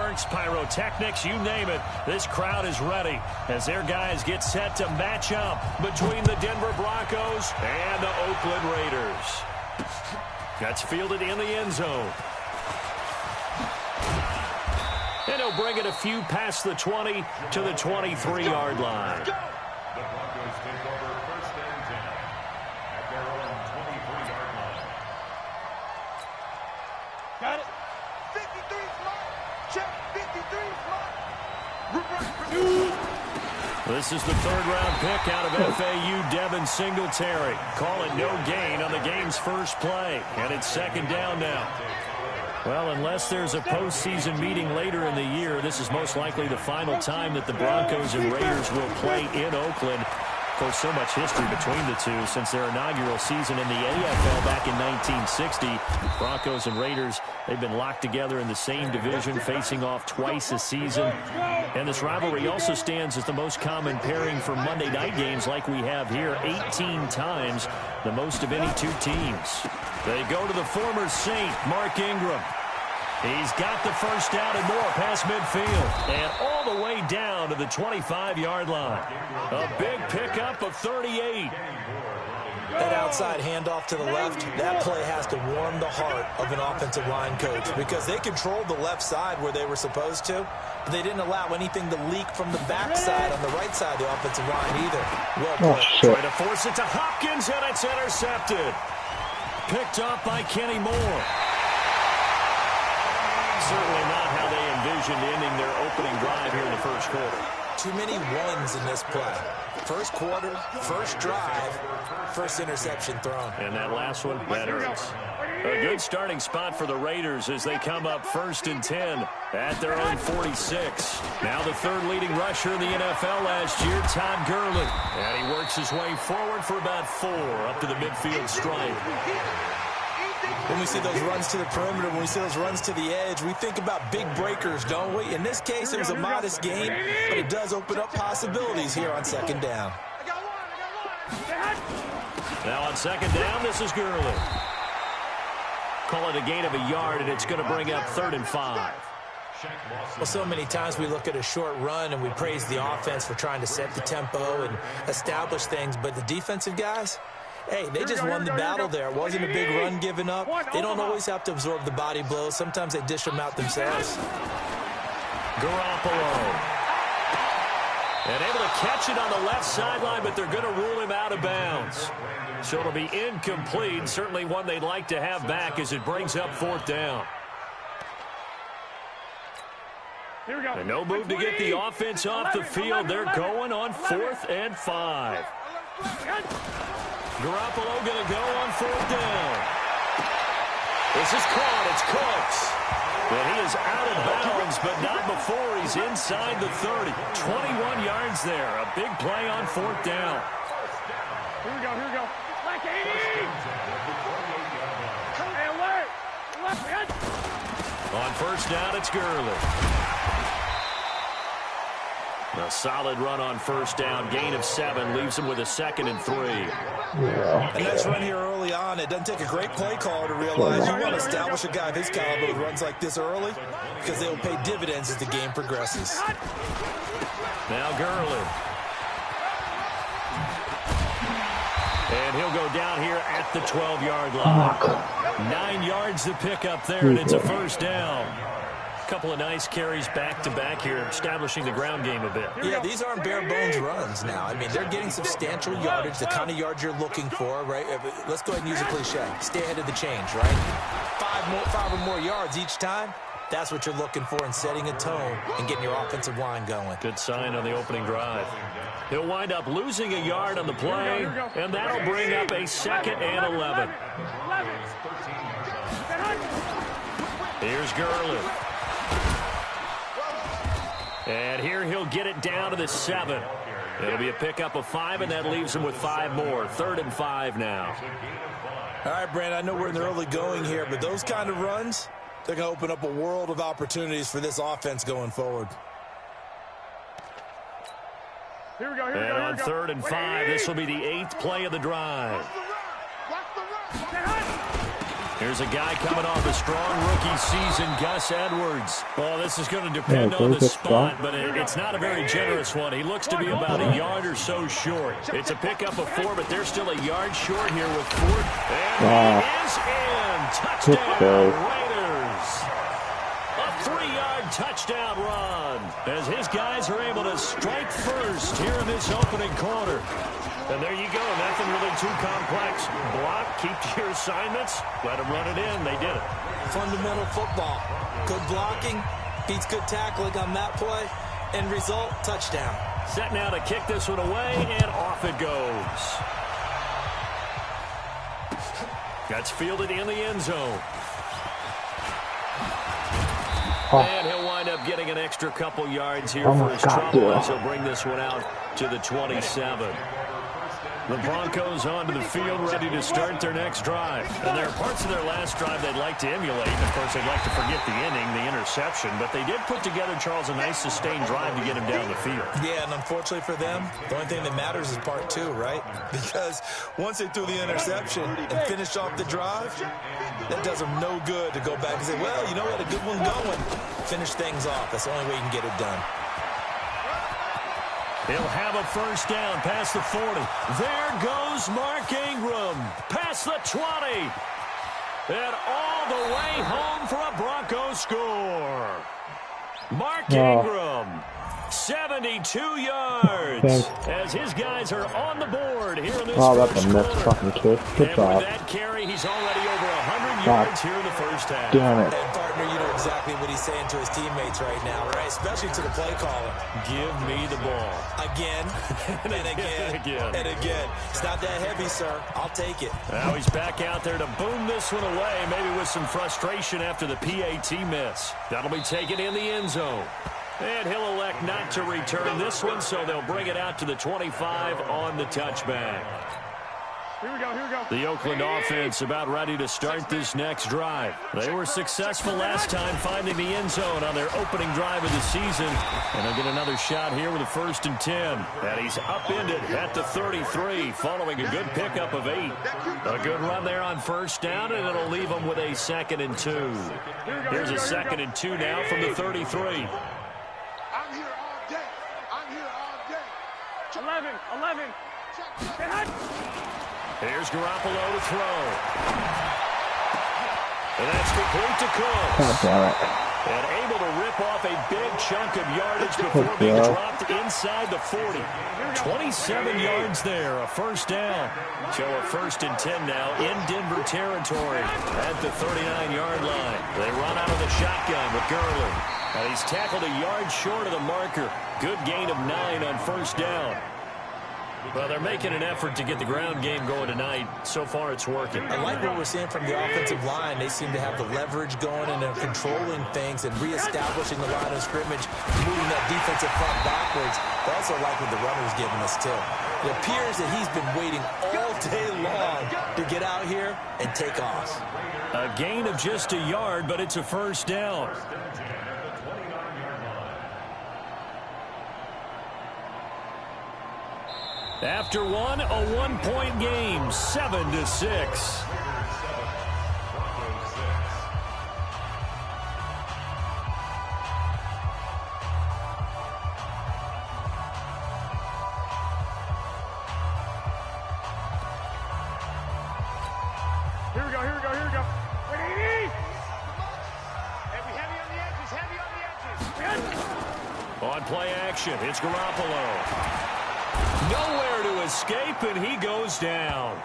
fireworks, pyrotechnics, you name it. This crowd is ready as their guys get set to match up between the Denver Broncos and the Oakland Raiders. That's fielded in the end zone. And he'll bring it a few past the 20 to the 23-yard line. The Broncos take over 1st and 10 at their own 23-yard line. Got it. 53 smart. Check. 53 smart. This is the third-round pick out of FAU, Devin Singletary. Call it no gain on the game's first play. And it's 2nd down now. Well, unless there's a postseason meeting later in the year, this is most likely the final time that the Broncos and Raiders will play in Oakland. Of course, so much history between the two since their inaugural season in the AFL back in 1960. Broncos and Raiders, they've been locked together in the same division, facing off twice a season. And this rivalry also stands as the most common pairing for Monday night games like we have here, 18 times, the most of any two teams. They go to the former Saint, Mark Ingram. He's got the first down and more past midfield. And all the way down to the 25-yard line. A big pickup of 38. That outside handoff to the left, that play has to warm the heart of an offensive line coach because they controlled the left side where they were supposed to, but they didn't allow anything to leak from the backside on the right side of the offensive line either. Well played. Trying to force it to Hopkins, and it's intercepted. Picked up by Kenny Moore. Certainly not how they envisioned ending their opening drive here in the first quarter. Too many ones in this play. First quarter, first drive, first interception thrown. And that last one, that hurts. A good starting spot for the Raiders as they come up 1st and 10 at their own 46. Now the third leading rusher in the NFL last year, Todd Gurley. And he works his way forward for about 4 up to the midfield stripe. When we see those runs to the perimeter, when we see those runs to the edge, we think about big breakers, don't we? In this case, it was a modest game, but it does open up possibilities here on 2nd down. Now on 2nd down, this is Gurley. Call it a gain of a yard, and it's going to bring up 3rd and 5. Well, so many times we look at a short run and we praise the offense for trying to set the tempo and establish things, but the defensive guys, hey, they just won the battle there. It wasn't a big run given up. They don't always have to absorb the body blows. Sometimes they dish them out themselves. Garoppolo. And able to catch it on the left sideline, but they're going to rule him out of bounds. So it'll be incomplete. Certainly one they'd like to have back as it brings up 4th down. And no move to get the offense off the field. They're going on 4th and 5. Garoppolo going to go on 4th down. This is caught. It's Cooks. And he is out of bounds, but not before he's inside the 30. 21 yards there. A big play on 4th down. Here we go, here we go. Like 80! Hey, alert! Left hand! On 1st down, it's Gurley. A solid run on 1st down. Gain of 7 leaves him with a 2nd and 3. Yeah. A nice run here early on. It doesn't take a great play caller to realize you want to establish a guy of his caliber with runs like this early because they will pay dividends as the game progresses. Now Gurley. And he'll go down here at the 12-yard line. 9 yards to pick up there, and it's a 1st down. Couple of nice carries back-to-back here, establishing the ground game a bit. Yeah, these aren't bare-bones runs now. I mean, they're getting substantial yardage, the kind of yards you're looking for, right? Let's go ahead and use a cliche. Stay ahead of the change, right? 5 or more yards each time. That's what you're looking for in setting a tone and getting your offensive line going. Good sign on the opening drive. He'll wind up losing a yard on the play, and that'll bring up a 2nd and 11. Here's Gurley. And here he'll get it down to the 7. It'll be a pickup of 5, and that leaves him with 5 more. 3rd and 5 now. All right, Brand, I know we're in the early going here, but those kind of runs, they're going to open up a world of opportunities for this offense going forward. Here we go, and on 3rd and 5, this will be the 8th play of the drive. Here's a guy coming off a strong rookie season, Gus Edwards. Well, this is going to depend on the spot, but it's not a very generous one. He looks to be about a yard or so short. It's a pickup of 4, but they're still a yard short here with 4. And he is in. Touchdown, Raiders. A 3-yard touchdown run as his guys are able to strike first here in this opening quarter. And there you go. Nothing really too complex. Block, keep to your assignments, let them run it in. They did it. Fundamental football. Good blocking, beats good tackling on that play, and result, touchdown. Set now to kick this one away, and off it goes. That's fielded in the end zone. And he'll wind up getting an extra couple yards here for his trouble as he'll bring this one out to the 27. The Broncos onto the field, ready to start their next drive. And there are parts of their last drive they'd like to emulate. Of course, they'd like to forget the inning, the interception. But they did put together, Charles, a nice sustained drive to get him down the field. Yeah, and unfortunately for them, the only thing that matters is part 2, right? Because once they threw the interception and finished off the drive, that does them no good to go back and say, well, you know what, a good one going. Finish things off. That's the only way you can get it done. He'll have a first down past the 40. There goes Mark Ingram past the 20. And all the way home for a Broncos score. Mark Ingram, 72 yards as his guys are on the board here in this that's first a missed quarter. fucking kick. Good And job. with that carry, he's already over 100 yards here in the first half. Damn it. And partner, you know exactly what he's saying to his teammates right now, right? Especially to the play caller. Give me the ball. Again, and again, and again. It's not that heavy, sir. I'll take it. Now he's back out there to boom this one away, maybe with some frustration after the PAT miss. That'll be taken in the end zone. And he'll elect not to return this one, so they'll bring it out to the 25 on the touchback. Here we go, here we go. The Oakland offense about ready to start this next drive. They were successful last time finding the end zone on their opening drive of the season. And they'll get another shot here with a 1st and 10. And he's upended at the 33 following a good pickup of 8. A good run there on first down, and it'll leave them with a 2nd and 2. Here's a 2nd and 2 now from the 33. I'm here all day. I'm here all day. 11. Here's Garoppolo to throw. And that's complete to Cook. God damn it. And able to rip off a big chunk of yardage before being dropped inside the 40. 27 yards there, a first down. So a 1st and 10 now in Denver territory at the 39-yard line. They run out of the shotgun with Gurley. And he's tackled a yard short of the marker. Good gain of 9 on first down. Well, they're making an effort to get the ground game going tonight. So far, it's working. I like what we're seeing from the offensive line. They seem to have the leverage going, and they're controlling things and reestablishing the line of scrimmage, moving that defensive front backwards. But I also like what the runner's giving us, too. It appears that he's been waiting all day long to get out here and take off. A gain of just a yard, but it's a first down. After one, a 1-point game, 7-6. Here we go, here we go, here we go. Wait, heavy on the edges, heavy on the edges. On play action, it's Garoppolo. Nowhere to escape, and he goes down.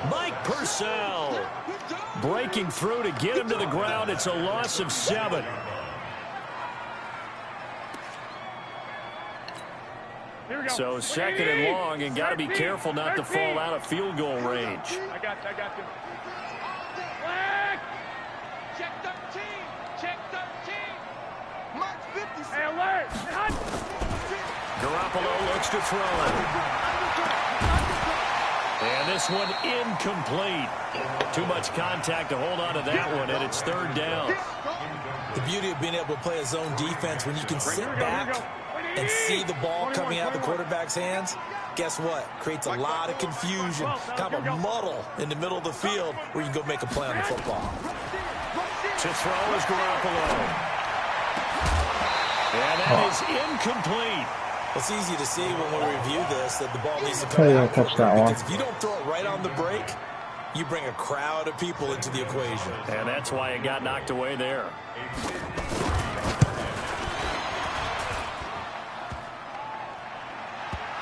Mike Purcell breaking through to get him to the ground. It's a loss of 7. So 2nd and long, and got to be careful not to fall out of field goal range. I got you. Check 13. Check 13. Mark 50. Hey, alert. Garoppolo looks to throw. And this one incomplete. Too much contact to hold on to that one, and it's 3rd down. The beauty of being able to play a zone defense when you can sit back and see the ball coming out of the quarterback's hands, guess what? Creates a lot of confusion, kind of a muddle in the middle of the field where you can go make a play on the football. To throw is Garoppolo. And that is incomplete. It's easy to see when we review this that the ball needs to come out quicker, because if you don't throw it right on the break, you bring a crowd of people into the equation. And that's why it got knocked away there.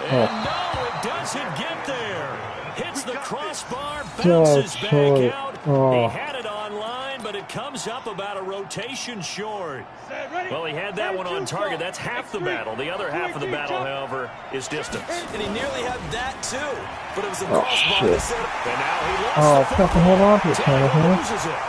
And no, it doesn't get there. Hits the crossbar, bounces back out. He had it on line, but it comes up about a rotation short. Well, he had that one on target. That's half the battle. The other half of the battle, however, is distance. And he nearly had that, too. But it was a crossbar. And now he lost the fucking hold on to it, Tannehill. loses it.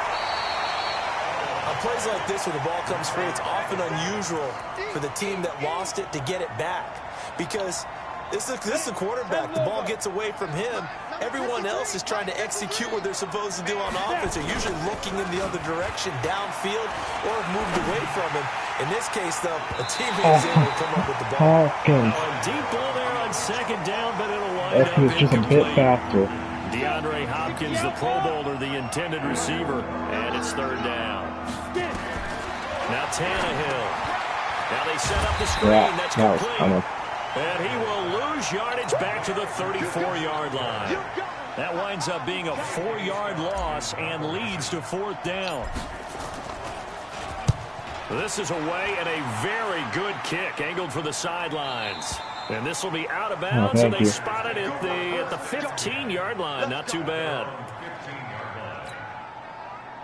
On plays like this where the ball comes free, it's often unusual for the team that lost it to get it back. Because this is the quarterback. The ball gets away from him. Everyone else is trying to execute what they're supposed to do on offense. They're usually looking in the other direction, downfield, or have moved away from him. In this case, though, a teammate is able to come up with the ball. A deep ball there on second down, but it'll wind up It's just a bit faster. DeAndre Hopkins, the Pro Bowler, the intended receiver, and it's third down. Now Tannehill. Now they set up the screen. That's complete. And he will lose yardage back to the 34-yard line. That winds up being a 4-yard loss and leads to fourth down. This is away and a very good kick, angled for the sidelines. And this will be out of bounds, and they spot it at the 15-yard line. Not too bad.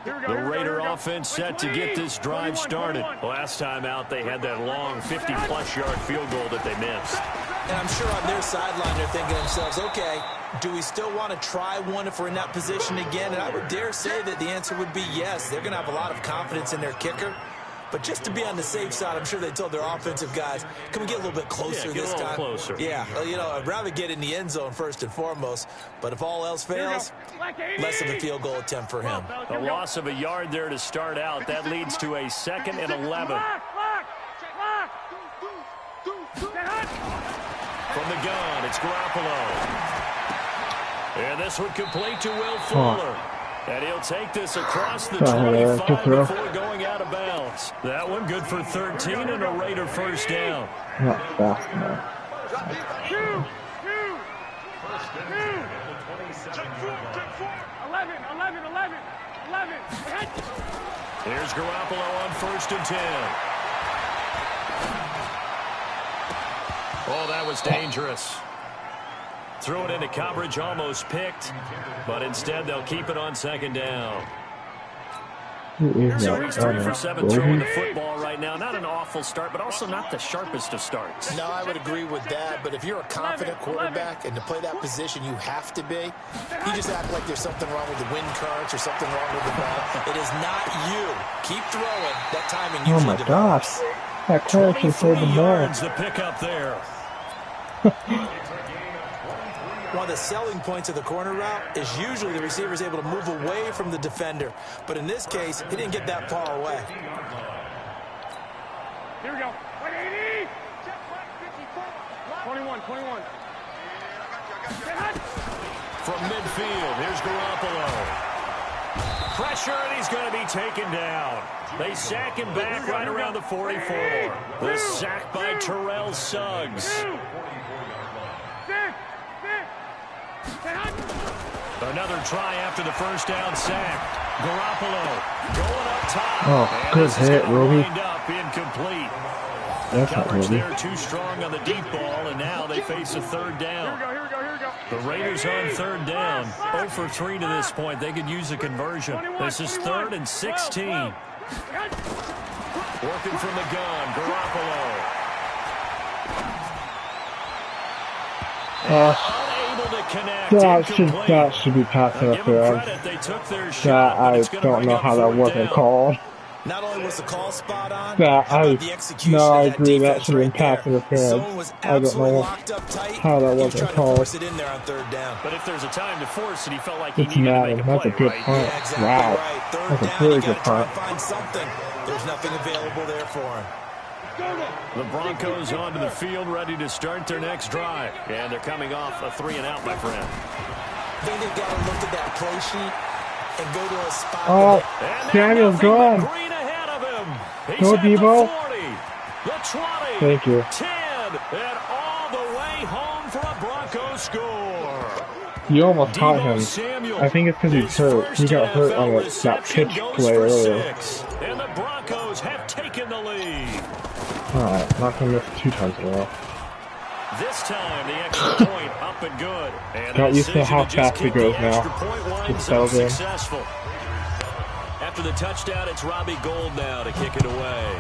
The Raider offense set to get this drive started. Last time out, they had that long 50-plus yard field goal that they missed. And I'm sure on their sideline they're thinking to themselves, okay, do we still want to try one if we're in that position again? And I would dare say that the answer would be yes. They're going to have a lot of confidence in their kicker. But just to be on the safe side, I'm sure they told their offensive guys, can we get a little bit closer this time? Closer. Yeah, you know, I'd rather get in the end zone first and foremost. But if all else fails, less of a field goal attempt for him. A loss of a yard there to start out. That leads to a 2nd and 11. From the gun, it's Garoppolo. And this one complete to Will Fuller. And he'll take this across the 25 before going out of bounds. That one good for 13 and a Raider first down. Not fast enough. Here's Garoppolo on 1st and 10. Oh, that was dangerous. Threw it into coverage, almost picked, but instead they'll keep it on 2nd down. So he's 3 for 7 throwing the football right now. Not an awful start, but also not the sharpest of starts. No, I would agree with that, but if you're a confident quarterback and to play that position you have to be, you just act like there's something wrong with the wind currents or something wrong with the ball. It is not you. Keep throwing. That timing usually develops. Oh my gosh. That close saved the ball. The pickup there. One of the selling points of the corner route is usually the receiver is able to move away from the defender. But in this case, he didn't get that far away. Here we go. 21. From midfield, here's Garoppolo. Pressure, and he's going to be taken down. They sack him back right around the 44. The sack by Terrell Suggs. Another try after the first down sack. Garoppolo going up top. Oh, good hit, Ruby. Up incomplete. That's not Coverage Ruby. there too strong on the deep ball, and now they face a third down. Here we go. The Raiders on 3rd down. 0 for 3 to this point. They could use a conversion. This is 3rd and 16. Working from the gun, Garoppolo. That should be pass interference. I don't know how that wasn't called. Not only was the call spot on, I agree. That should have been pass interference. I don't know how that wasn't called. It in there on 3rd down. But if there's a time to force it, he felt like he It's needed to Madden. make a That's play, a good right? punt. Yeah, exactly Wow. right. 3rd That's a down, very you good got to try punt. and find something. There's nothing available there for him. The Broncos onto the field, ready to start their next drive. And they're coming off a 3-and-out, my friend. I think they've got to look at that play sheet and go to a spot. Oh, Samuel's gone. Green ahead of him. Go, Debo. The 20, Thank you. 10, and all the way home for a Broncos score. You almost caught him. I think it's because he's hurt. He got hurt on that pitch play earlier. And the Broncos have taken the lead. Alright, not going to miss 2 times in a row. This time, the extra point up and good. And Not used to how fast it goes now. Just settles in. Successful. After the touchdown, it's Robbie Gould now to kick it away.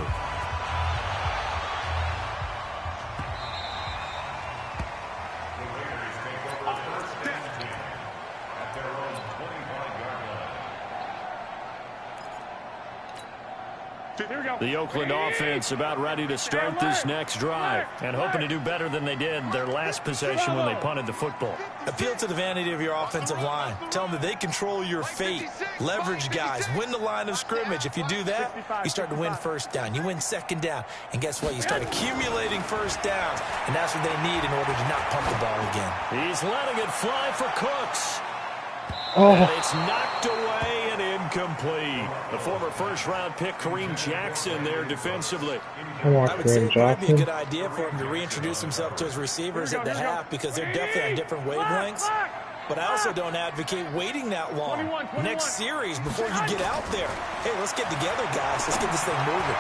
The Oakland offense about ready to start this next drive and hoping to do better than they did their last possession when they punted the football. Appeal to the vanity of your offensive line. Tell them that they control your fate. Leverage guys. Win the line of scrimmage. If you do that, you start to win first down. You win second down. And guess what? You start accumulating first downs. And that's what they need in order to not punt the ball again. He's letting it fly for Cooks. Oh. And it's knocked away and incomplete. The former first-round pick, Kareem Jackson, there defensively. I would say it might be a good idea for him to reintroduce himself to his receivers at the half because they're definitely on different wavelengths. But I also don't advocate waiting that long. Next series, before you get out there. Hey, let's get together, guys. Let's get this thing moving.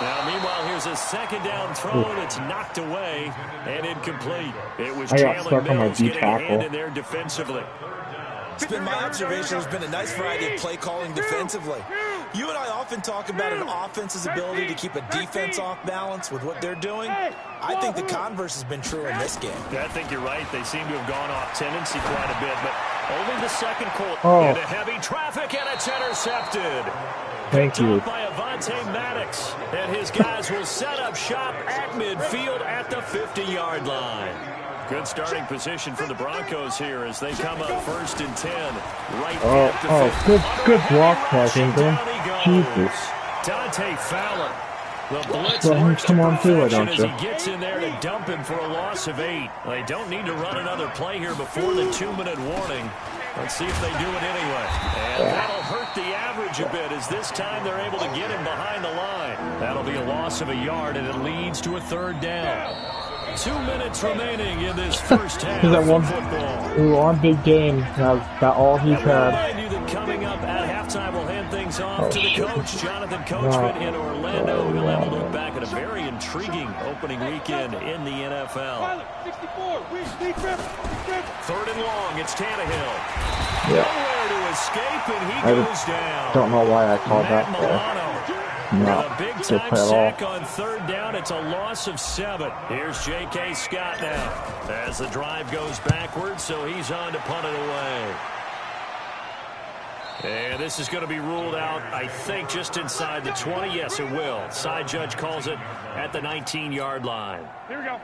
Now, meanwhile, here's a second down throw that's knocked away and incomplete. It was I got stuck on my Mills D getting a hand tackle. in there defensively. It's been my observation there's been a nice variety of play calling defensively. You and I often talk about an offense's ability to keep a defense off balance with what they're doing. I think the converse has been true in this game. I think you're right. They seem to have gone off tendency quite a bit, but only the second quarter. Into heavy traffic, and it's intercepted. Thank you. By Avonte Maddox, and his guys will set up shop at midfield at the 50-yard line. Good starting position for the Broncos here as they come up 1st and 10. Right at the 50. Good block by Ingram. Jesus. Dante Fowler. The blitz Let him come on through, don't as you? he gets in there to dump him for a loss of 8. They don't need to run another play here before the 2-minute warning. Let's see if they do it anyway. And that'll hurt the average a bit as this time they're able to get him behind the line. That'll be a loss of a yard, and it leads to a 3rd down. 2 minutes remaining in this first half of football. Ooh, on big game. That's about all he's had. Remind you that coming up at halftime, we'll hand things off to the coach, Jonathan Coachman in Orlando. He'll have a look back at a very intriguing opening weekend in the NFL. 3rd and long, it's Tannehill. Nowhere to escape, and he goes down. Don't know why I called that play. With a big-time sack on 3rd down, it's a loss of 7. Here's J.K. Scott now as the drive goes backwards, so he's on to punt it away. And this is going to be ruled out, I think, just inside the 20. Yes, it will. Side judge calls it at the 19-yard line. Here we go.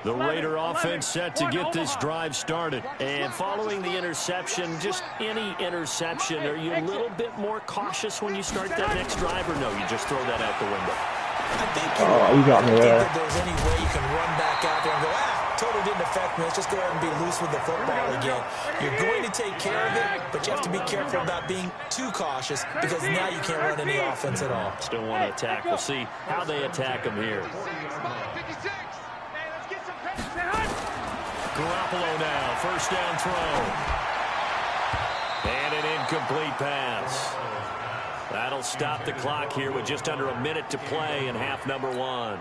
The Raider offense set to get this drive started. And following the interception, just any interception, are you a little bit more cautious when you start that next drive, or no, you just throw that out the window? I think you got me there. I don't think that there's any way you can run back out there and go, totally didn't affect me. Let's just go ahead and be loose with the football again. You're going to take care of it, but you have to be careful about being too cautious because now you can't run any offense at all. Still want to attack. We'll see how they attack him here. Garoppolo now, 1st down throw. And an incomplete pass. That'll stop the clock here with just under a minute to play in half number 1.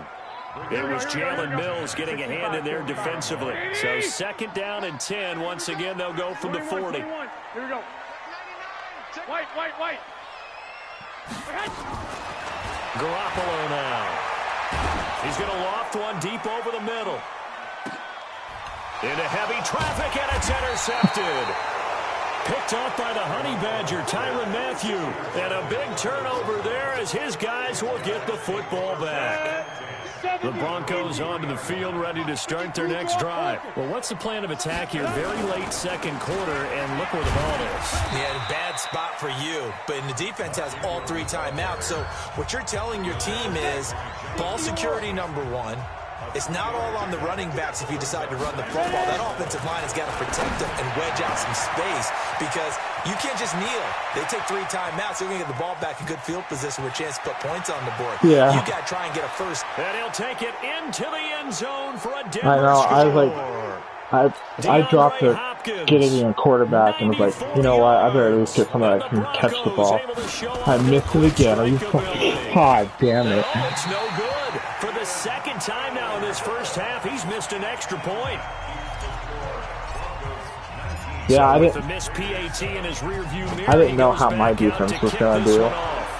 It was Jalen Mills getting a hand in there defensively. So 2nd down and 10. Once again, they'll go from the 40. Here we go. White. Garoppolo now. He's going to loft one deep over the middle. Into heavy traffic, and it's intercepted. Picked off by the Honey Badger, Tyrann Mathieu. And a big turnover there as his guys will get the football back. The Broncos onto the field, ready to start their next drive. Well, what's the plan of attack here? Very late second quarter, and look where the ball is. Yeah, bad spot for you. But the defense has all 3 timeouts. So what you're telling your team is ball security number 1. It's not all on the running backs if you decide to run the football. That offensive line has got to protect them and wedge out some space because you can't just kneel. They take 3 timeouts. They're going to get the ball back in good field position with a chance to put points on the board. Yeah. You got to try and get a first. And he'll take it into the end zone for a Denver I know. score. I was like, I dropped it getting a quarterback and was like, you know what? I better at least get somebody that can catch the ball. I missed it again. Are you fucking? God damn it. Oh, it's no good. For the second time now in this first half, he's missed an extra point. Yeah, I With didn't. the missed PAT in his rearview mirror, I didn't he know goes how back my out defense to was kick gonna this do. one off.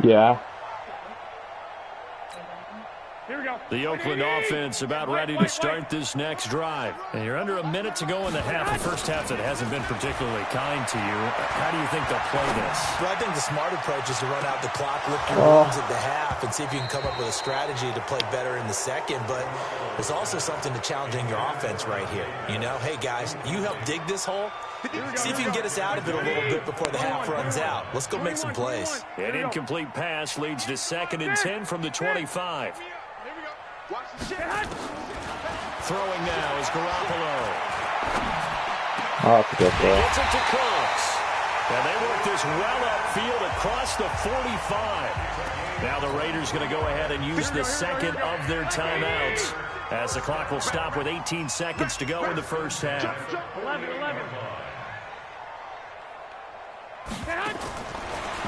Yeah. Here we go. The Oakland offense about ready to start this next drive. And you're under a minute to go in the half. The first half that hasn't been particularly kind to you. How do you think they'll play this? Well, I think the smart approach is to run out the clock, lick your wounds at the half, and see if you can come up with a strategy to play better in the second. But there's also something to challenging your offense right here. You know, hey, guys, you help dig this hole. See if you can get us out of it a little bit before the half runs out. Let's go make some plays. An incomplete pass leads to 2nd and 10 from the 25. Throwing now is Garoppolo. Oh, that's a good throw. Gets it to Cooks. And they work this well upfield across the 45. Now the Raiders going to go ahead and use the second of their timeouts as the clock will stop with 18 seconds to go in the first half. 11.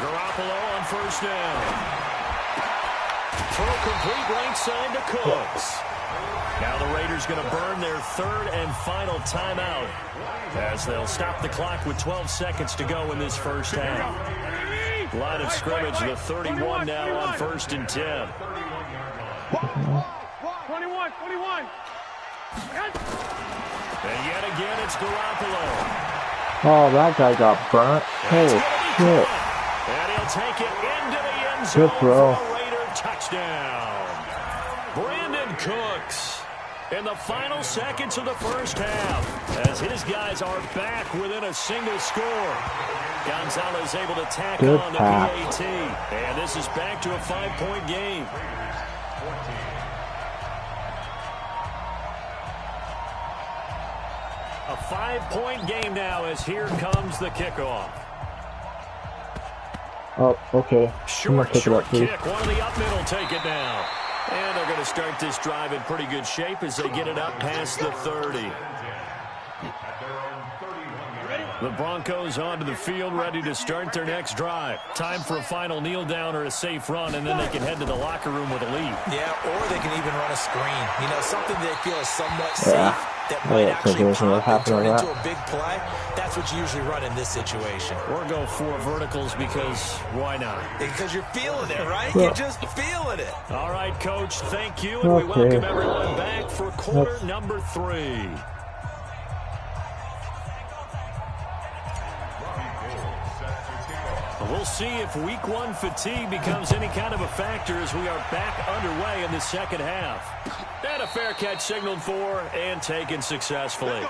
Garoppolo on first down. Throw complete right side to Cooks. Now the Raiders going to burn their 3rd and final timeout as they'll stop the clock with 12 seconds to go in this first half. Line of scrimmage, the 31 now on 1st and 10. 21. And yet again, it's Garoppolo. Oh, that guy got burnt. Holy shit. And he'll take it into the end zone. Good throw. For a Raider touchdown. Brandon Cooks in the final seconds of the first half as his guys are back within a single score. Gonzalez able to tack Good on the pass. PAT. And this is back to a 5-point game. A 5-point game now as here comes the kickoff. Oh, okay. I'm gonna pick it up, please. Kick. One of the up middle take it down. And they're going to start this drive in pretty good shape as they get it up past the 30. The Broncos onto the field, ready to start their next drive. Time for a final kneel down or a safe run, and then they can head to the locker room with a lead. Yeah, or they can even run a screen. You know, something they feel is somewhat safe that I might don't think actually there's gonna pop and happen turn on into that. a big play. That's what you usually run in this situation. Or go 4 verticals because why not? Because you're feeling it, right? Yeah. You're just feeling it. All right, Coach, thank you, and we welcome everyone back for quarter That's... number 3. We'll see if week 1 fatigue becomes any kind of a factor as we are back underway in the second half. And a fair catch signaled for and taken successfully.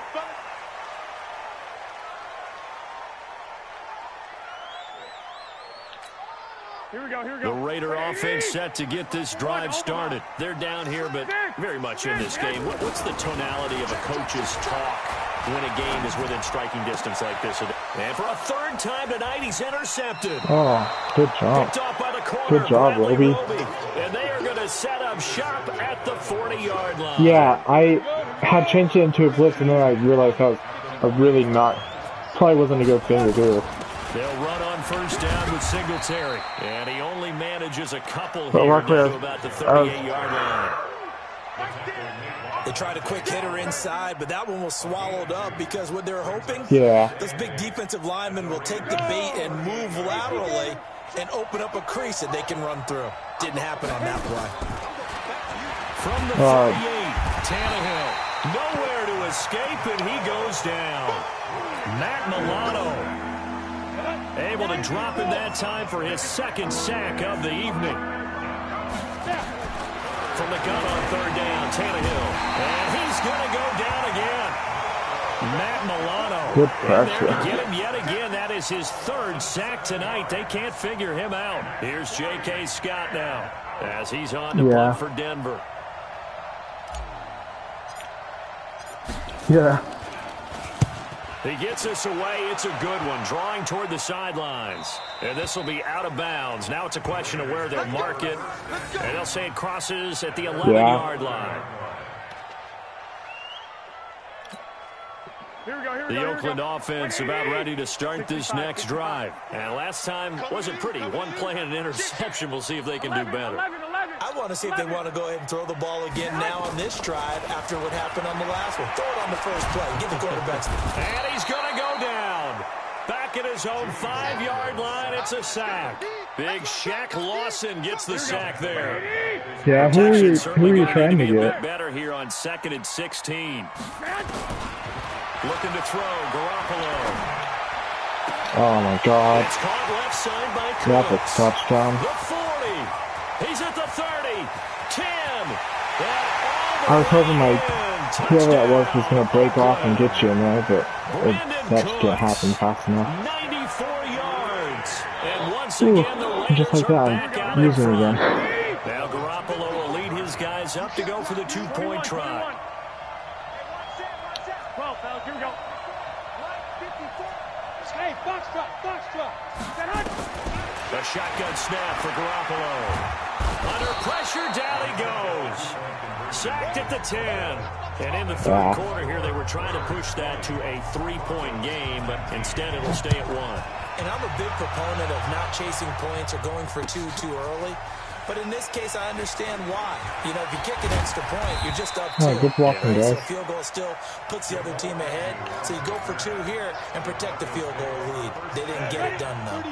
Here we go. The Raider offense set to get this drive started. They're down here, but very much in this game. What's the tonality of a coach's talk when a game is within striking distance like this? And for a 3rd time tonight, he's intercepted. Oh, good job. Picked off by the corner, Good job, Bradley Roby. And they are going to set up shop at the 40-yard line. Yeah, I had changed it into a blitz, and then I realized that was a really not... Probably wasn't a good thing to do. They'll run on first down with Singletary. And he only manages a couple But here luckily, to about the 38-yard line. They tried a quick hitter inside, but that one was swallowed up because what they're hoping, those big defensive linemen will take the bait and move laterally and open up a crease that they can run through. Didn't happen on that play. From the 38, Tannehill, nowhere to escape, and he goes down. Matt Milano able to drop in that time for his second sack of the evening. From the gun on third down, Tannehill. And he's going to go down again. Matt Milano. Good there to pressure. get him yet again. That is his third sack tonight. They can't figure him out. Here's J.K. Scott now as he's on to punt for Denver. Yeah. He gets us away. It's a good one. Drawing toward the sidelines. And this will be out of bounds. Now it's a question of where they'll mark it. And they'll say it crosses at the 11-yard line. The Oakland offense about ready to start this next drive. And last time wasn't pretty. One play and an interception. We'll see if they can do better. I want to see if they want to go ahead and throw the ball again now on this drive after what happened on the last one. Throw it on the first play. Give the quarterbacks. And he's going to go down. Back at his own 5-yard line. It's a sack. Big Shaq Lawson gets the sack there. Yeah, who are you trying to be a bit get? better here on 2nd and 16. Looking to throw, Garoppolo. Oh my God. It's caught left side by Cooks. That's a touchdown. The 40. He's at the 30. 10. I was hoping like whoever that was going to break off and get you in there, but that just didn't happen fast enough. 94 yards. And once Ooh, again, the just like Raiders are that, back out I'm in using it front. again. Now Garoppolo will lead his guys up to go for the 2-point try. Here we go. Hey, box truck. A shotgun snap for Garoppolo. Under pressure, down he goes. Sacked at the 10. And in the third quarter here, they were trying to push that to a 3-point game, but instead it'll stay at 1. And I'm a big proponent of not chasing points or going for two too early. But in this case, I understand why. You know, if you kick an extra point, you're just up 2. Good blocking, So guys. a field goal still puts the other team ahead. So you go for 2 here and protect the field goal lead. They didn't get it done, though.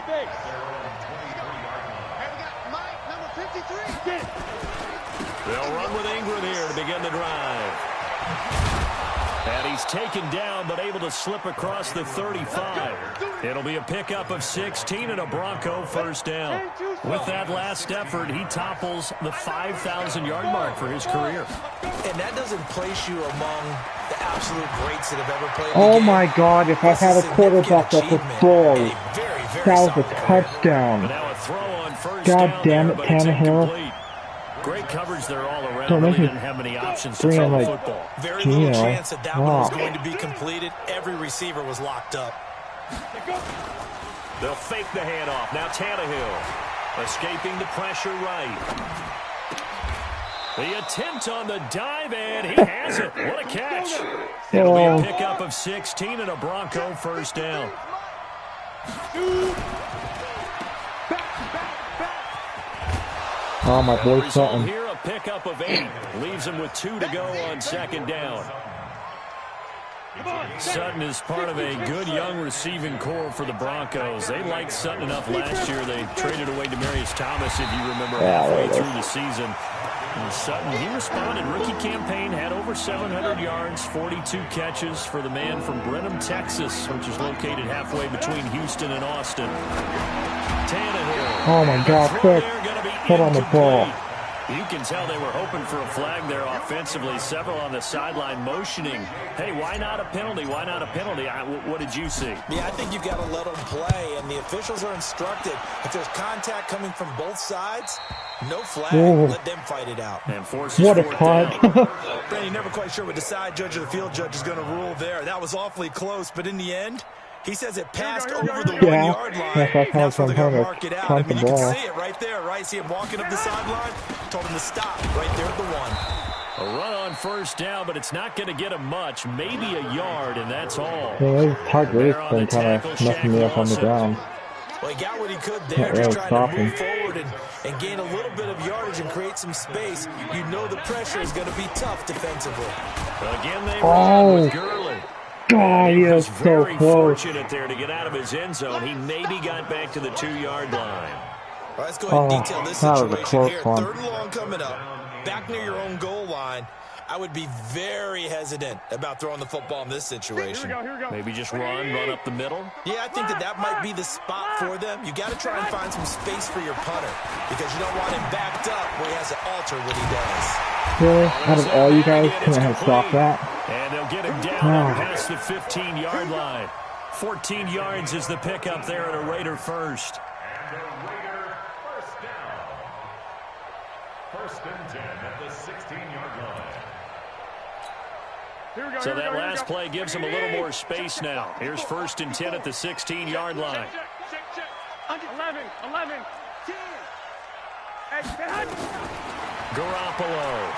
They'll run with Ingram here to begin the drive. And he's taken down, but able to slip across the 35. It'll be a pickup of 16 and a Bronco first down. With that last effort, he topples the 5,000-yard mark for his career. And that doesn't place you among the absolute greats that have ever played the Oh game. my God, if I had a quarterback that could throw, that was a touchdown. But now a throw on first God down damn there, it, but it's Tannehill. incomplete. Great coverage there all around. Don't Really make me didn't have many options to bring throw in, the like, football. Very little Gino. chance that that one was going to be completed. Every receiver was locked up. They'll fake the handoff. Now Tannehill escaping the pressure right. The attempt on the dive, and he has it. What a catch. It'll be a pickup of 16 and a Bronco first down. Oh, my boy Result Sutton. here, a pickup of 8. Leaves him with 2 to go on second down. Sutton is part of a good young receiving core for the Broncos. They liked Sutton enough last year. They traded away Demaryius Thomas, if you remember, halfway through the season. And Sutton, he responded. Rookie campaign, had over 700 yards, 42 catches for the man from Brenham, Texas, which is located halfway between Houston and Austin. Tannehill. Oh my God, quick. Put on the ball. You can tell they were hoping for a flag there offensively. Several on the sideline motioning. Hey, why not a penalty? Why not a penalty? What did you see? Yeah, I think you've got to let them play, and the officials are instructed. If there's contact coming from both sides, no flag. Ooh. Let them fight it out. And forces What a fourth punt. down. Brandon, you're never quite sure what the side judge or the field judge is going to rule there. That was awfully close, but in the end, he says it passed over the 1-yard line. That's So they're going to to mark it out. I punt the mean, you can ball. see it right there, right? See him walking up the sideline. Told him to stop right there at the 1. A run on first down, but it's not going to get him much. Maybe a yard, and that's all. Yeah, Todd Grace been kind of messing me up on the ground. Well, he got what he could there, Can't really just stop trying to move him. forward and gain a little bit of yardage and create some space. You know the pressure is going to be tough defensively. Again, they run with Gurley. God, he is so Very close. fortunate there to get out of his end zone. He maybe got back to the 2-yard line. All right, let's go ahead and Oh, detail this that was a situation close here. one. 3rd and long coming up. Back near your own goal line. I would be very hesitant about throwing the football in this situation. Here we go. Maybe just run up the middle. Yeah, I think that might be the spot for them. You got to try and find some space for your punter because you don't want him backed up where he has to alter what he does. Really? Out of all you guys, couldn't have stopped that? And they'll get him down past the 15-yard line. 14 yards is the pickup there at a Raider first. And a Raider first down. First and 10 at the 16-yard line. So that last play gives him a little more space now. Here's first and 10 at the 16-yard line. Check. 11, 10. Garoppolo.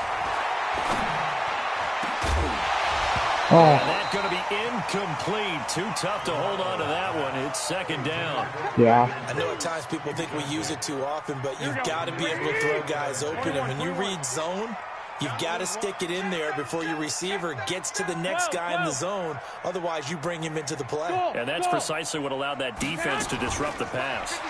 Oh. And that's going to be incomplete. Too tough to hold on to that one. It's second down. Yeah. I know at times people think we use it too often, but you've got to be able to throw guys open. And when you read zone, you've got to stick it in there before your receiver gets to the next guy in the zone. Otherwise, you bring him into the play. And that's precisely what allowed that defense to disrupt the pass.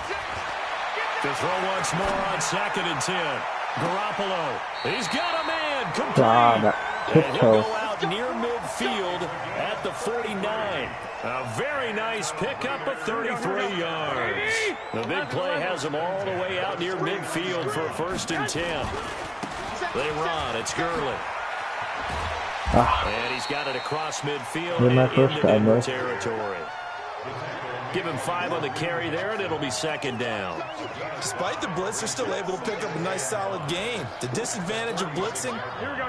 To throw once more on second and 10. Garoppolo. He's got a man. Complete. God, And he'll go out near midfield at the 49. A very nice pickup of 33 yards. The big play has him all the way out near midfield for a first and 10. They run. It's Gurley. And he's got it across midfield and into Denver territory. Give him 5 on the carry there, and it'll be second down. Despite the blitz, they're still able to pick up a nice, solid gain. The disadvantage of blitzing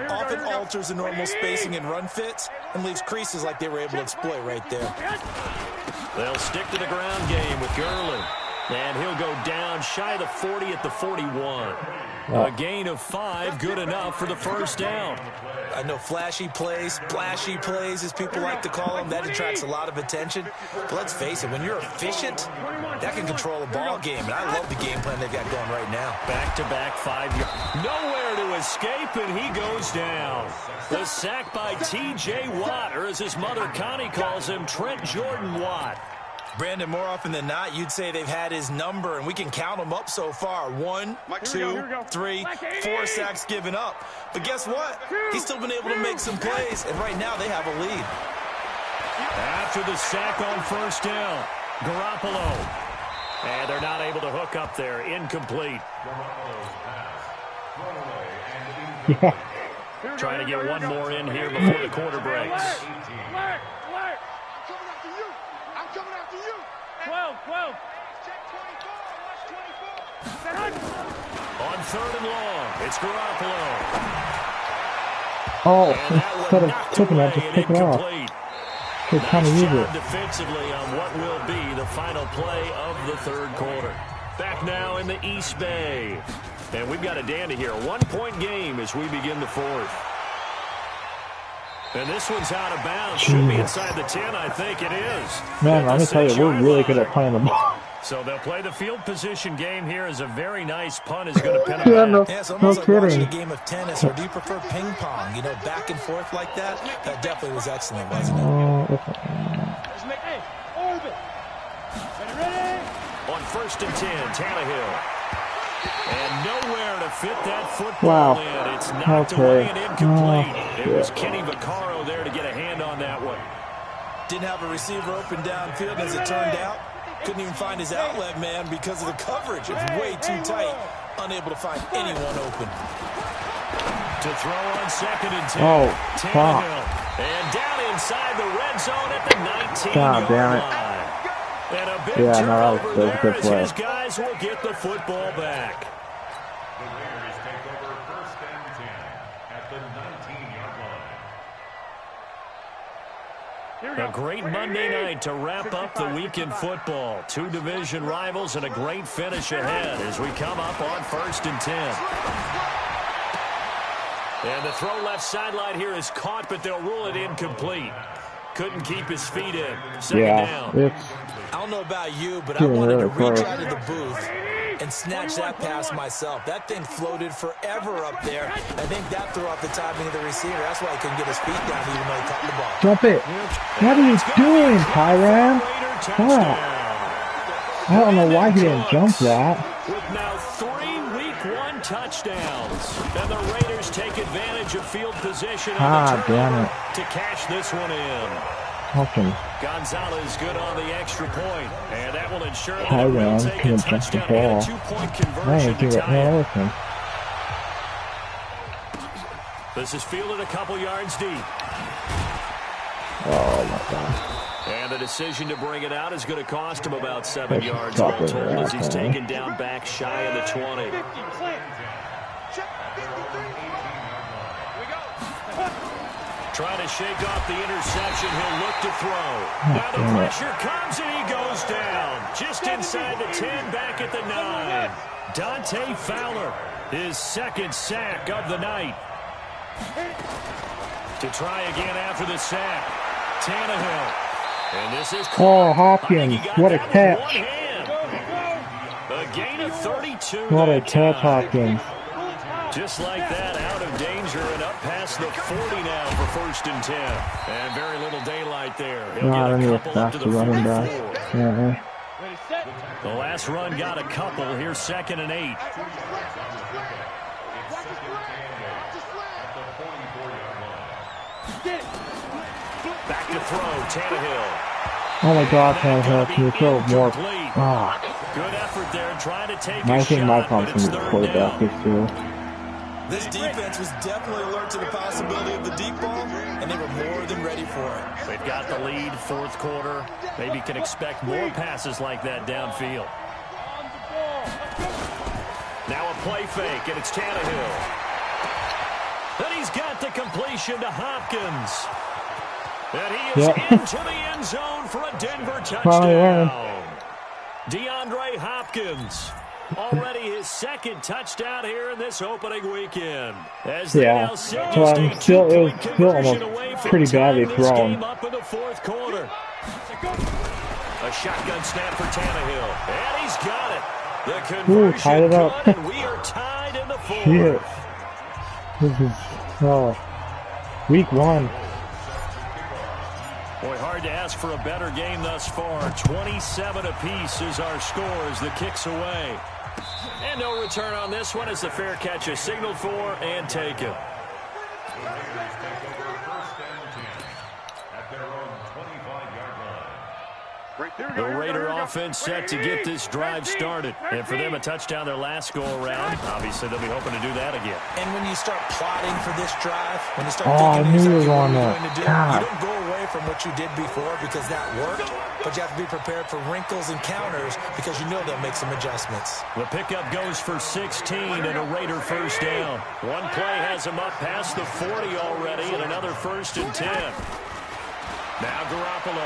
often alters the normal spacing and run fits and leaves creases like they were able to exploit right there. They'll stick to the ground game with Gurley. And he'll go down shy of the 40 at the 41. A gain of 5, good enough for the first down. I know flashy plays, splashy plays, as people like to call them, that attracts a lot of attention. But let's face it, when you're efficient, that can control a ball game. And I love the game plan they've got going right now. Back-to-back 5 yards. Nowhere to escape, and he goes down. The sack by T.J. Watt, or as his mother Connie calls him, Trent Jordan Watt. Brandon, more often than not, you'd say they've had his number, and we can count them up so far. 1, 2, 3, 4 sacks given up. But guess what? He's still been able to make some plays, and right now they have a lead. After the sack on first down, Garoppolo. And they're not able to hook up there. Incomplete. Yeah. Trying to get one more in here before the quarter breaks. 12. On third and long, it's Garoppolo. Oh, instead of taking that, just pick it off. Good time to use it. Defensively on what will be the final play of the third quarter. Back now in the East Bay. And we've got a dandy here. A 1-point game as we begin the fourth. And this one's out of bounds. Should be inside the 10, I think it is. Man, let me tell you, we're really good at playing the ball. So they'll play the field position game here as a very nice punt is going to pin them No, back. Yeah, it's almost no like watching kidding. a game of tennis, or do you prefer ping pong? You know, back and forth like that? That definitely was excellent, wasn't it? On first and 10, Tannehill. And nowhere to fit that football in. It's knocked away and incomplete. It was Kenny Vaccaro there to get a hand on that one. Didn't have a receiver open downfield, as it turned out. Couldn't even find his outlet man because of the coverage. It was way too tight. Unable to find anyone open. To throw on second and 10. Oh, fuck. Tannehill. And down inside the red zone at the 19-yard God damn it. line. And a big Yeah, no, turnover that was a good there play. as his guys will get the football back. The Raiders take over first and 10 at the 19-yard line. A great Monday night to wrap up the week in football. 2 division rivals and a great finish ahead as we come up on first and 10. And the throw left sideline here is caught, but they'll rule it incomplete. Couldn't keep his feet in. Second down. I don't know about you, but I wanted to reach out of the booth and snatch that pass myself. That thing floated forever up there. I think that threw off the timing of the receiver. That's why he couldn't get his feet down even though he caught the ball. Jump it. What are you doing, Tyran? I don't know why he didn't jump that. With now 3 week 1 touchdowns. And the Raiders take advantage of field position damn it. to cash this one in. Okay. Gonzalez good on the extra point, and that will ensure that I it will ran, take a couldn't jump the touchdown ball. and a 2-point I conversion didn't to do tie it. anything. This is fielded a couple yards deep. Oh my God. And the decision to bring it out is going to cost him about 7 Let's yards stop all it told there, as he's okay. taken down back shy of the 20. Trying to shake off the interception. He'll look to throw. Now the pressure comes and he goes down. Just inside the 10, back at the 9. Dante Fowler, his second sack of the night. To try again after the sack. Tannehill. And this is Hopkins, what a catch. A gain of 32. What a catch, Hopkins. Just like that, out of danger and up past the 40 now for 1st and 10. And very little daylight there. He'll No, I don't get need a a couple up to faster the running 44. back. The last run got a couple. Here's 2nd and 8. Back to throw, Tannehill. Oh my God, Tannehill, can you throw more? Good effort there, trying to take I a think shot, my but problem's it's going to be 3rd quarterback down. this too. This defense was definitely alert to the possibility of the deep ball, and they were more than ready for it. They've got the lead, 4th quarter. Maybe can expect more passes like that downfield. Now a play fake, and it's Tannehill. Then he's got the completion to Hopkins. And he is into the end zone for a Denver touchdown. DeAndre Hopkins. Already his 2nd touchdown here in this opening weekend. As they now sit just a 2-point conversion away from pretty badly tying this thrown. game up in the 4th quarter. A shotgun snap for Tannehill. And he's got it. The conversion tied it up. good, and we are tied in the 4th. Shit. This is, week 1. Boy, hard to ask for a better game thus far. 27 apiece is our score as the kick's away. And no return on this one as the fair catch is signaled for and taken. The Raider offense set to get this drive started. And for them, a touchdown their last go-around. Obviously, they'll be hoping to do that again. And when you start plotting for this drive, when you start I thinking knew exactly you were what on you're that. going to do, God. you don't go away from what you did before because that worked, but you have to be prepared for wrinkles and counters because you know they'll make some adjustments. The pickup goes for 16 and a Raider 1st down. One play has him up past the 40 already and another 1st and 10. Now Garoppolo.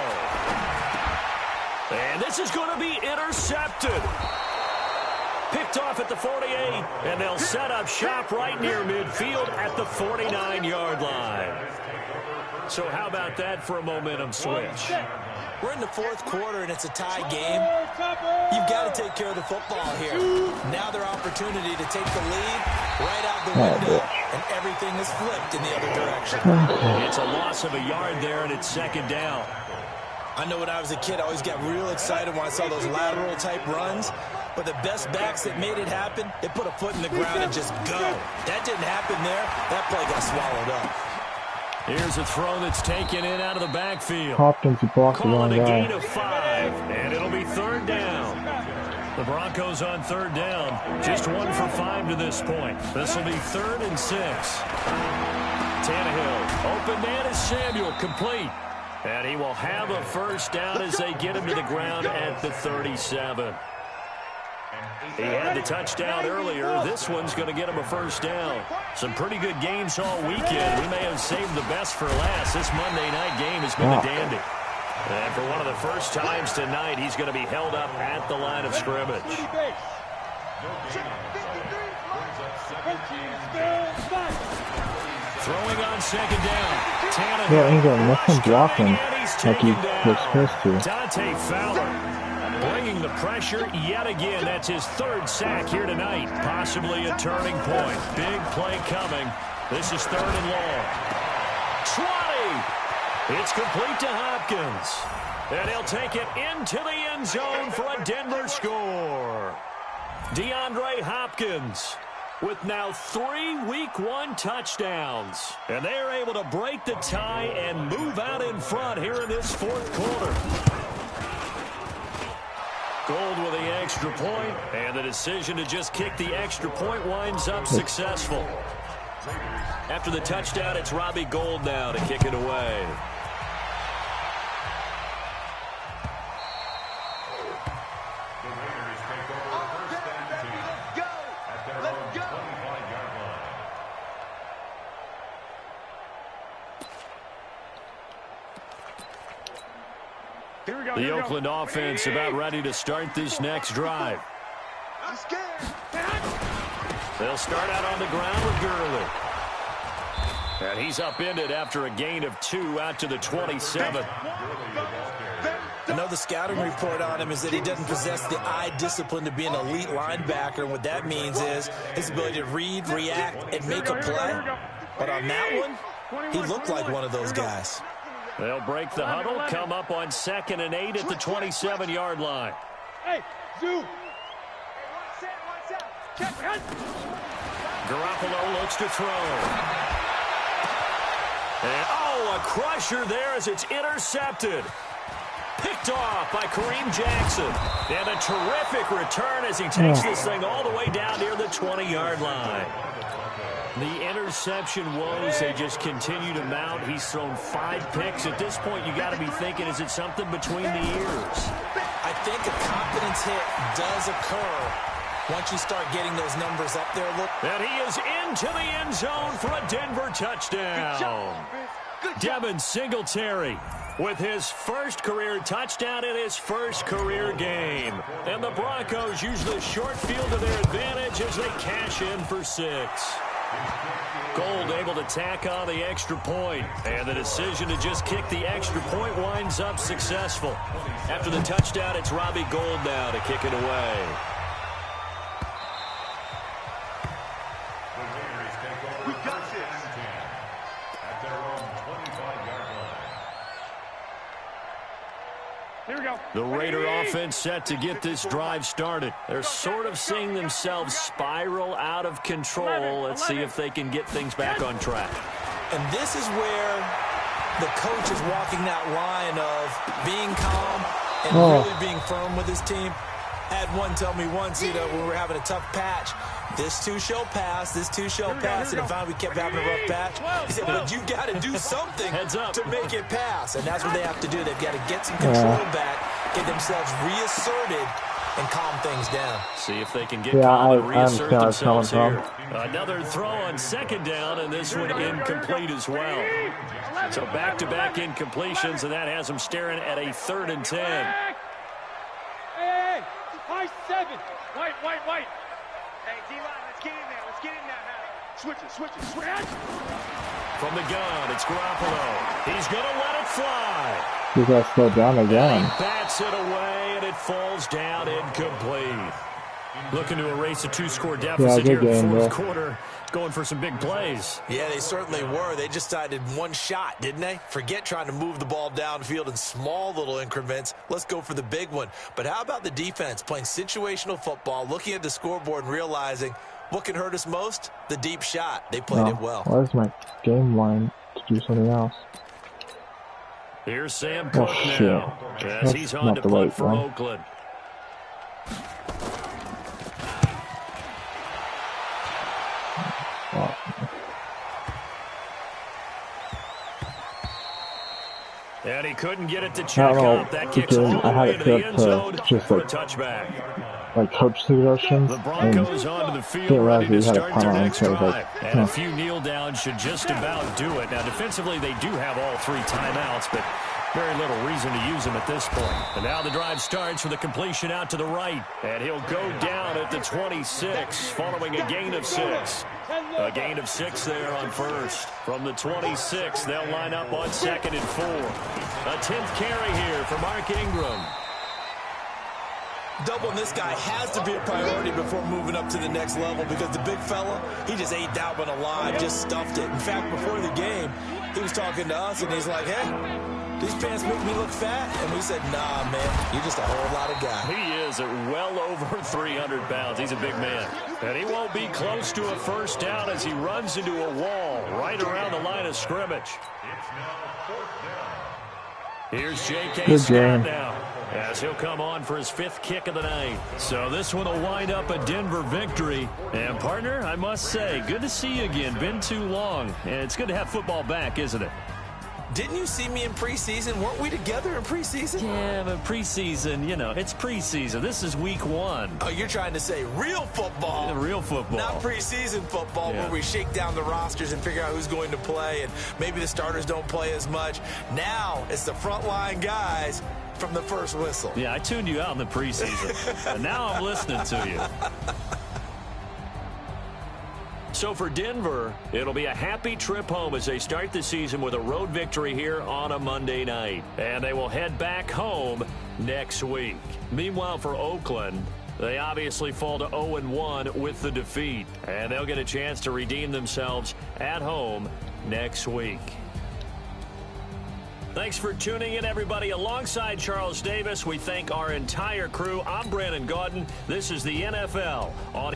And this is going to be intercepted. Picked off at the 48, and they'll set up shop right near midfield at the 49-yard line. So how about that for a momentum switch? We're in the 4th quarter, and it's a tie game. You've got to take care of the football here. Now their opportunity to take the lead right out the window, and everything is flipped in the other direction. It's a loss of a yard there, and it's 2nd down. I know when I was a kid, I always got real excited when I saw those lateral-type runs. But the best backs that made it happen, they put a foot in the ground and just go. That didn't happen there. That play got swallowed up. Here's a throw that's taken in out of the backfield. Hopkins, he blocked the wrong Calling a guy. gain of 5, and it'll be 3rd down. The Broncos on 3rd down. Just 1 for 5 to this point. This will be 3rd and 6. Tannehill, open man is Samuel, complete. And he will have a 1st down as they get him to the ground at the 37. He had the touchdown earlier. This one's going to get him a 1st down. Some pretty good games all weekend. We may have saved the best for last. This Monday night game has been a dandy. And for one of the first times tonight, he's going to be held up at the line of scrimmage. Throwing on 2nd down. Tannehill. Yeah, England, let him block him like he was supposed to. Dante Fowler bringing the pressure yet again. That's his 3rd sack here tonight. Possibly a turning point. Big play coming. This is 3rd and long. 20. It's complete to Hopkins. And he'll take it into the end zone for a Denver score. DeAndre Hopkins. with now 3 Week 1 touchdowns. And they're able to break the tie and move out in front here in this fourth quarter. Gold with the extra point, and the decision to just kick the extra point winds up successful. After the touchdown, it's Robbie Gould now to kick it away. The Oakland offense about ready to start this next drive. They'll start out on the ground with Gurley. And he's upended after a gain of 2 out to the 27. I know the scouting report on him is that he doesn't possess the eye discipline to be an elite linebacker. And what that means is his ability to read, react, and make a play. But on that one, he looked like one of those guys. They'll break the huddle, come up on 2nd and 8 at the 27-yard line. Hey, Zoo. Garoppolo looks to throw. And, a crusher there as it's intercepted. Picked off by Kareem Jackson. And a terrific return as he takes this thing all the way down near the 20-yard line. The interception woes, they just continue to mount. He's thrown 5 picks. At this point, you got to be thinking, is it something between the ears? I think a confidence hit does occur once you start getting those numbers up there. Look. And he is into the end zone for a Denver touchdown. Devin Singletary with his first career touchdown in his first career game. And the Broncos use the short field to their advantage as they cash in for 6. Gould able to tack on the extra point, and the decision to just kick the extra point winds up successful. After the touchdown, it's Robbie Gould now to kick it away. We got this. At their own 25-yard line. Here we go. The Raider offense set to get this drive started. They're sort of seeing themselves spiral out of control. Let's see if they can get things back on track. And this is where the coach is walking that line of being calm and really being firm with his team. I had one tell me once, when we were having a tough patch, this too shall pass, this too shall pass, and finally we kept having a rough patch. He said, but you've got to do something to make it pass, and that's what they have to do. They've got to get some control back, get themselves reasserted, and calm things down. See if they can get calm and reassert themselves here. Another throw on 2nd down, and this one incomplete as well. So back-to-back incompletions, and that has them staring at a 3rd and 10. Hey, high 7. White. Hey, D-line, let's get in there. Let's get in there, man. Switch it. From the gun, it's Garoppolo. He's going to let it fly. You got to slow down again. He bats it away, and it falls down incomplete. Looking to erase a 2-score deficit here in the 4th quarter. Going for some big plays. Yeah, they certainly were. They just decided one shot, didn't they? Forget trying to move the ball downfield in small little increments. Let's go for the big one. But how about the defense playing situational football, looking at the scoreboard and realizing what can hurt us most? The deep shot. They played it well. Where's my game line to do something else? Here's Sam Cook now. As he's on to punt for Oakland. And he couldn't get it to check up. That kicks all the way to the end zone for a touchback. Like coach suggestions. The Broncos onto the field ready to start their next drive. And a few kneel downs should just about do it. Now defensively they do have all 3 timeouts, but very little reason to use them at this point. And now the drive starts with a completion out to the right. And he'll go down at the 26 following a gain of 6. A gain of 6 there on 1st. From the 26, they'll line up on 2nd and 4. A 10th carry here for Mark Ingram. Doubling this guy has to be a priority before moving up to the next level because the big fella, he just ate that one alive, just stuffed it. In fact, before the game, he was talking to us, and he's like, hey, these pants make me look fat. And we said, nah, man, you're just a whole lot of guy. He is at well over 300 pounds. He's a big man. And he won't be close to a first down as he runs into a wall right around the line of scrimmage. It's now 4th down. Here's J.K. Scott now, as he'll come on for his 5th kick of the night. So this one will wind up a Denver victory. And, partner, I must say, good to see you again. Been too long. And it's good to have football back, isn't it? Didn't you see me in preseason? Weren't we together in preseason? Yeah, but preseason, you know, it's preseason. This is week 1. Oh, you're trying to say real football. Yeah, real football. Not preseason football where we shake down the rosters and figure out who's going to play, and maybe the starters don't play as much. Now it's the frontline guys from the first whistle. Yeah, I tuned you out in the preseason, and now I'm listening to you. So for Denver, it'll be a happy trip home as they start the season with a road victory here on a Monday night. And they will head back home next week. Meanwhile, for Oakland, they obviously fall to 0-1 with the defeat. And they'll get a chance to redeem themselves at home next week. Thanks for tuning in, everybody. Alongside Charles Davis, we thank our entire crew. I'm Brandon Gaudin. This is the NFL on